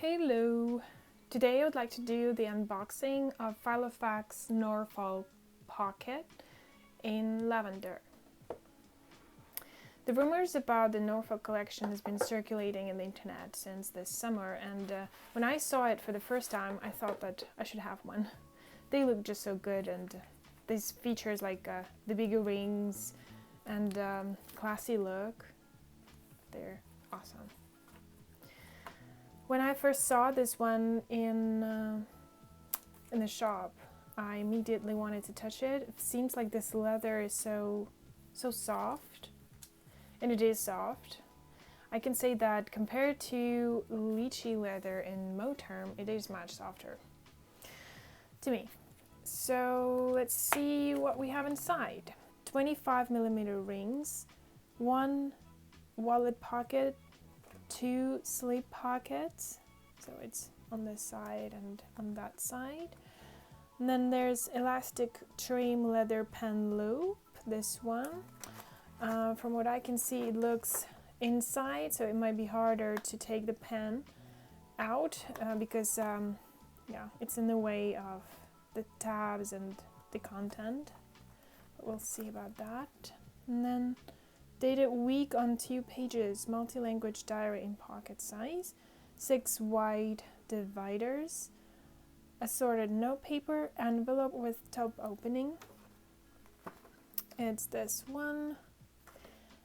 Hello! Today I would like to do the unboxing of Filofax Norfolk Pocket in Lavender. The rumors about the Norfolk collection has been circulating in the internet since this summer, and when I saw it for the first time I thought that I should have one. They look just so good, and these features like the bigger rings and classy look, they're awesome. When I first saw this one in the shop, I immediately wanted to touch it. It seems like this leather is so soft, and it is soft. I can say that compared to lychee leather in Moterm, it is much softer to me. So let's see what we have inside. 25mm rings, one wallet pocket, 2 slip pockets, so it's on this side and on that side. And then there's elastic trim leather pen loop, this one. From what I can see, it looks inside, so it might be harder to take the pen out because yeah, it's in the way of the tabs and the content. But we'll see about that. And then dated week on 2 pages, multi-language diary in pocket size, 6 wide dividers, assorted note paper, envelope with top opening. It's this one.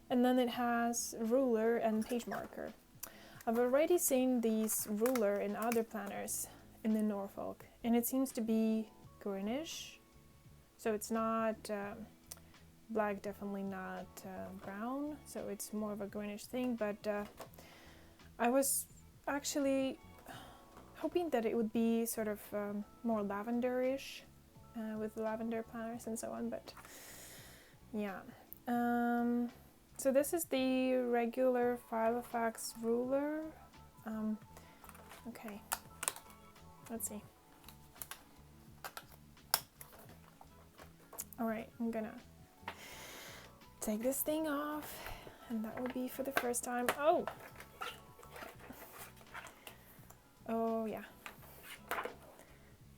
And then it has ruler and page marker. I've already seen these ruler in other planners in the Norfolk, and it seems to be greenish, so it's not black, definitely not brown, so it's more of a greenish thing, but I was actually hoping that it would be sort of more lavenderish with lavender planners and so on, but yeah. So this is the regular Filofax ruler. Okay, let's see. Alright, I'm gonna take this thing off, and that will be for the first time. Oh yeah,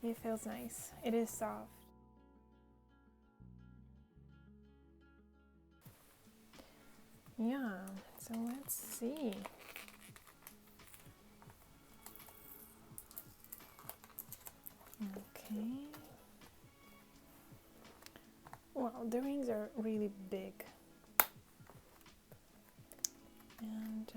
it feels nice. It is soft. Yeah, so let's see. Okay. Well, the rings are really big. And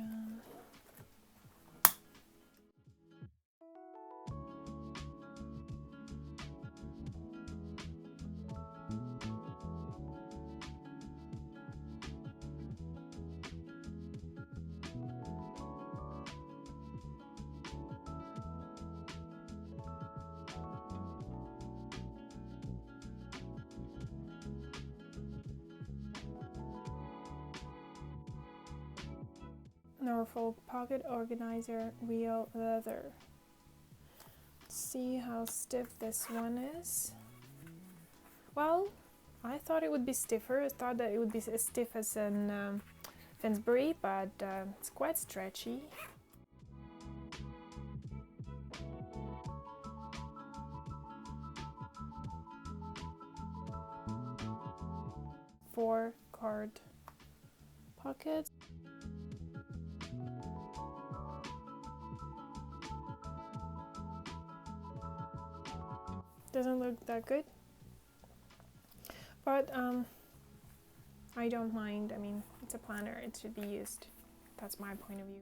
Norfolk pocket organizer, real leather. Let's see how stiff this one is. Well, I thought it would be stiffer. I thought that it would be as stiff as an Finsbury, but it's quite stretchy. Four card pockets. Doesn't look that good, but I don't mind. I mean, it's a planner, it should be used. That's my point of view.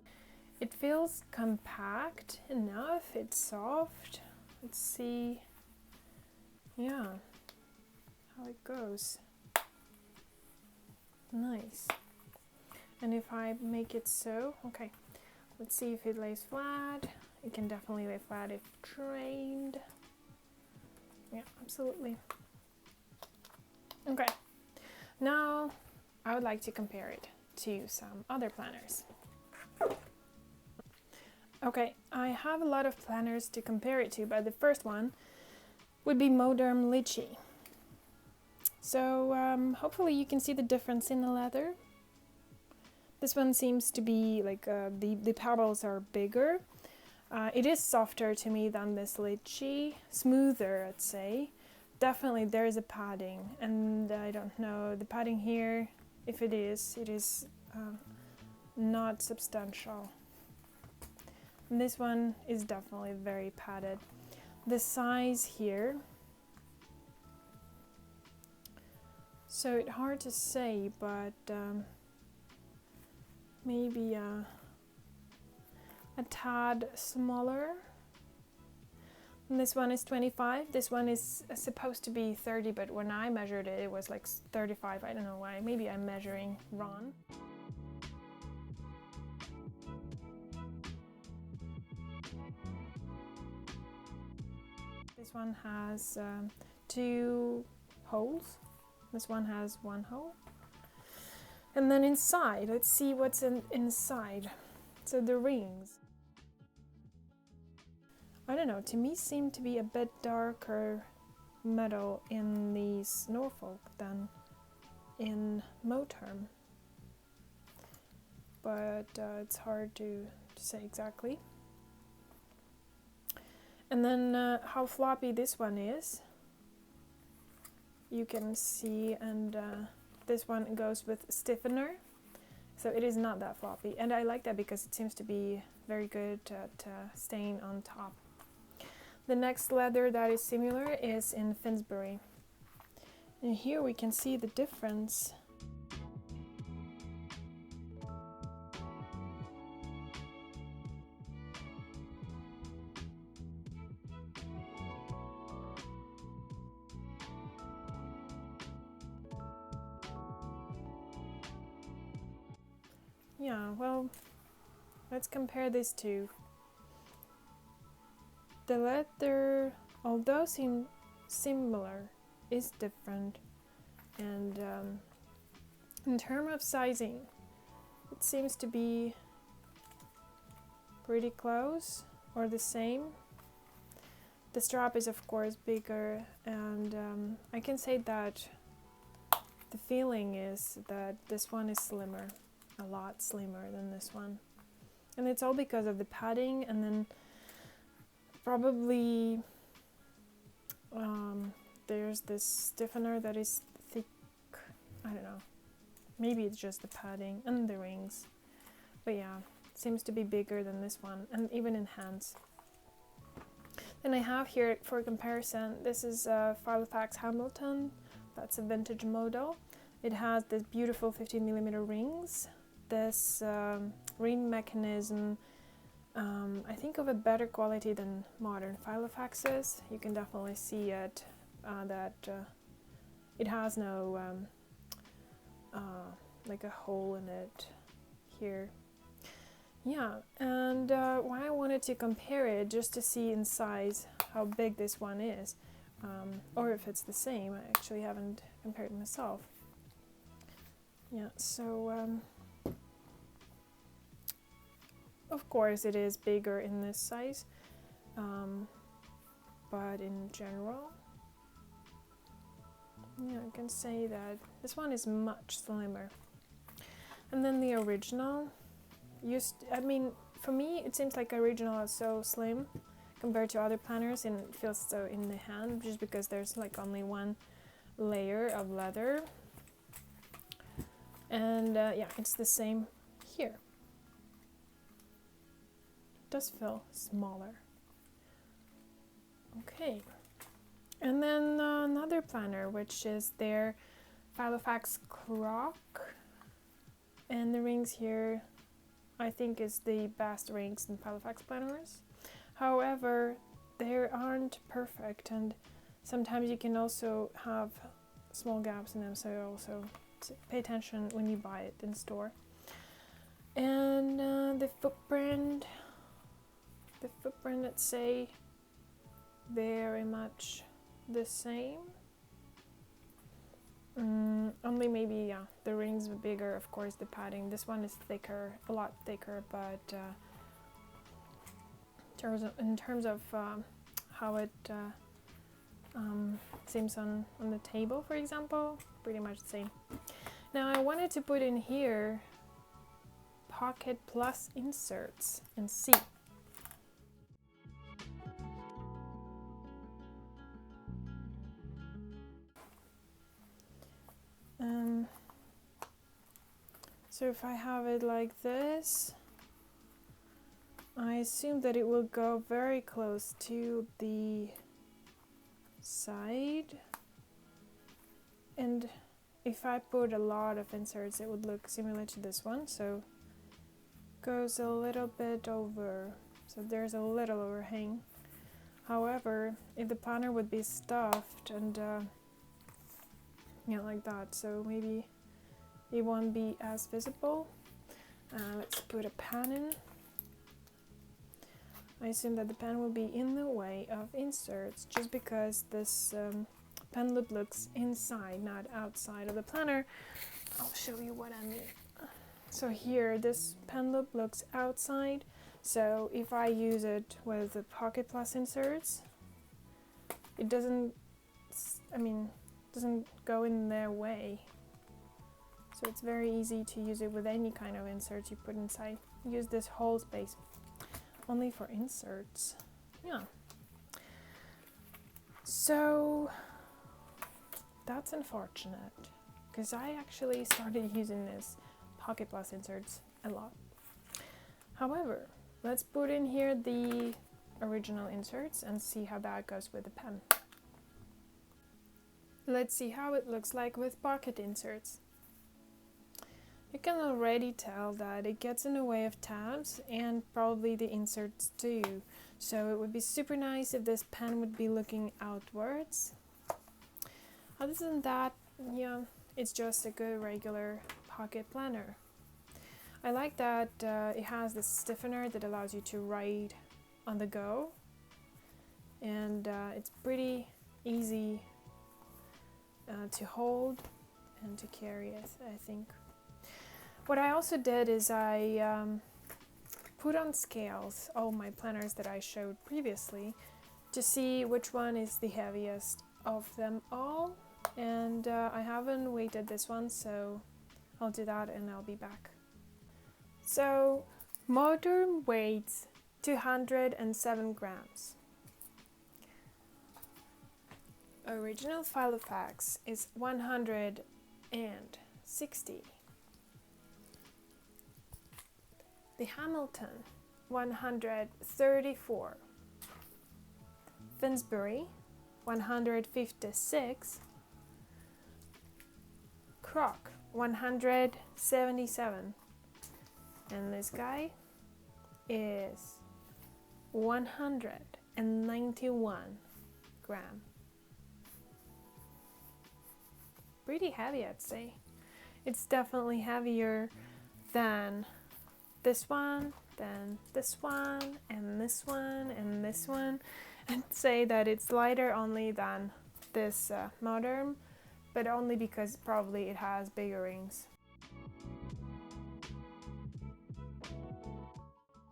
It feels compact enough, it's soft. Let's see, yeah, how it goes. Nice. And if I make it so, okay, let's see if it lays flat. It can definitely lay flat if trained. Yeah, absolutely. Okay, now I would like to compare it to some other planners. Okay, I have a lot of planners to compare it to, but the first one would be Moterm Lychee. So hopefully you can see the difference in the leather. This one seems to be like the pebbles are bigger, It is softer to me than this lychee, smoother I'd say. Definitely there is a padding, and I don't know the padding here, if it is not substantial. And this one is definitely very padded. The size here, so it's hard to say, but maybe a tad smaller. And this one is 25. This one is supposed to be 30, but when I measured it, it was like 35. I don't know why. Maybe I'm measuring wrong. This one has 2 holes. This one has 1 hole. And then inside, let's see what's inside. So the rings, I don't know, to me seem to be a bit darker metal in these Norfolk than in Moterm. But it's hard to say exactly. And then how floppy this one is, you can see, and this one goes with stiffener, so it is not that floppy, and I like that because it seems to be very good at staying on top. The next leather that is similar is in Finsbury, and here we can see the difference. Yeah, well, let's compare these two. The leather, although seem similar, is different, and in terms of sizing, it seems to be pretty close or the same. The strap is of course bigger, and I can say that the feeling is that this one is slimmer. A lot slimmer than this one, and it's all because of the padding, and then probably there's this stiffener that is thick. I don't know, maybe it's just the padding and the rings, but yeah, it seems to be bigger than this one, and even in hands. Then I have here for comparison, this is a Filofax Hamilton. That's a vintage model. It has this beautiful 15mm rings. This ring mechanism, I think of a better quality than modern Filofaxes. You can definitely see it, that it has no like a hole in it here. Yeah, and why I wanted to compare it, just to see in size how big this one is, or if it's the same. I actually haven't compared myself. Yeah, so of course it is bigger in this size, but in general, yeah, I can say that this one is much slimmer. And then the original, I mean, for me it seems like original is so slim compared to other planners, and it feels so in the hand just because there's like only one layer of leather. And yeah, it's the same here. Does feel smaller. Okay, and then another planner, which is their Filofax Croc, and the rings here I think is the best rings in Filofax planners. However, they aren't perfect, and sometimes you can also have small gaps in them, so also pay attention when you buy it in store. And the footprint, let's say, very much the same. Only maybe, yeah, the rings are bigger, of course, the padding. This one is thicker, a lot thicker, but in terms of how it seems on the table, for example, pretty much the same. Now I wanted to put in here pocket plus inserts and see. So if I have it like this, I assume that it will go very close to the side, and if I put a lot of inserts it would look similar to this one, so goes a little bit over, so there's a little overhang. However, if the planner would be stuffed and yeah, like that, so maybe it won't be as visible. Let's put a pen in. I assume that the pen will be in the way of inserts just because this pen loop looks inside, not outside of the planner. I'll show you what I mean. So here, this pen loop looks outside, so if I use it with the Pocket Plus inserts, it doesn't go in their way. So it's very easy to use it with any kind of inserts you put inside. Use this whole space only for inserts. Yeah. So that's unfortunate because I actually started using this Pocket Plus inserts a lot. However, let's put in here the original inserts and see how that goes with the pen. Let's see how it looks like with pocket inserts. You can already tell that it gets in the way of tabs and probably the inserts too. So it would be super nice if this pen would be looking outwards. Other than that, yeah, it's just a good regular pocket planner. I like that it has this stiffener that allows you to write on the go, and it's pretty easy to hold and to carry it, I think. What I also did is I put on scales all my planners that I showed previously to see which one is the heaviest of them all, and I haven't weighted this one, so I'll do that and I'll be back. So modern weighs 207 grams. Original Filofax is 160. The Hamilton, 134. Finsbury, 156. Croc, 177. And this guy is 191 grams. Pretty heavy, I'd say. It's definitely heavier than this one, then this one, and this one, and this one. I'd say that it's lighter only than this modern, but only because probably it has bigger rings.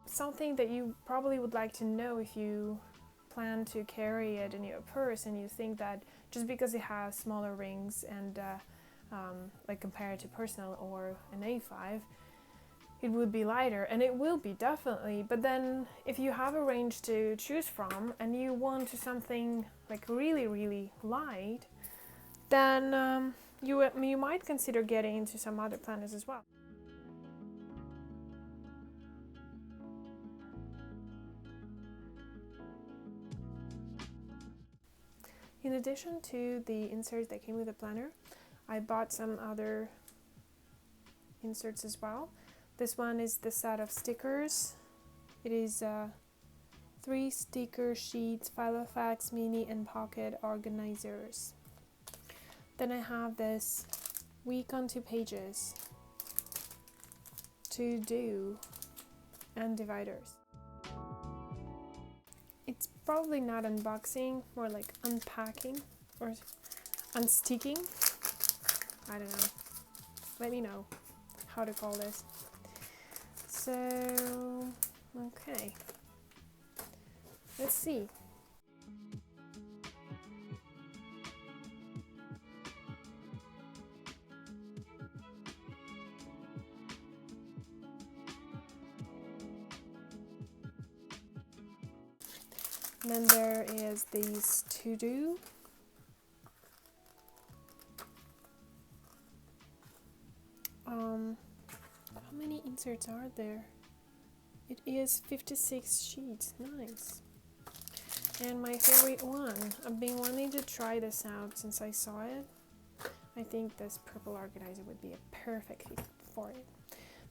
Something that you probably would like to know if you plan to carry it in your purse and you think that just because it has smaller rings and like compared to personal or an A5, it would be lighter, and it will be definitely, but then if you have a range to choose from and you want something like really light, then you might consider getting into some other planners as well. In addition to the inserts that came with the planner, I bought some other inserts as well. This one is the set of stickers. It is 3 sticker sheets, Filofax mini and pocket organizers. Then I have this week on 2 pages, to do, and dividers. It's probably not unboxing, more like unpacking or unsticking. I don't know. Let me know how to call this. So, okay. Let's see. And then there is these to do. inserts are there? It is 56 sheets. Nice. And my favorite one. I've been wanting to try this out since I saw it. I think this purple organizer would be a perfect fit for it.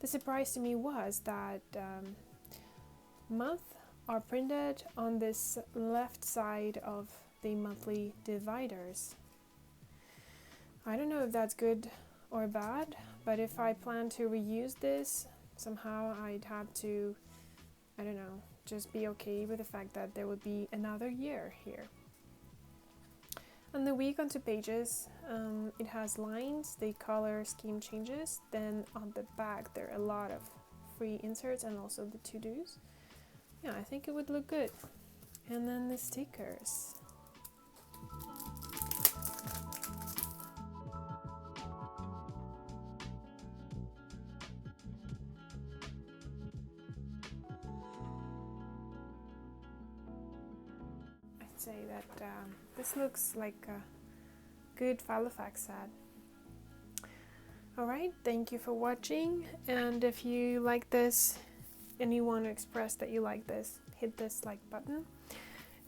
The surprise to me was that months are printed on this left side of the monthly dividers. I don't know if that's good or bad, but if I plan to reuse this, somehow I'd have to, I don't know, just be okay with the fact that there would be another year here. On the week onto pages, it has lines, the color scheme changes, then on the back there are a lot of free inserts and also the to-dos. Yeah, I think it would look good. And then the stickers. I'd say that this looks like a good Filofax set. Alright, thank you for watching, and if you like this and you want to express that you like this, hit this like button.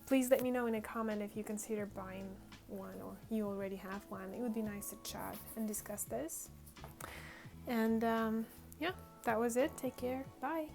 Please let me know in a comment if you consider buying one or you already have one. It would be nice to chat and discuss this. And yeah, that was it. Take care. Bye.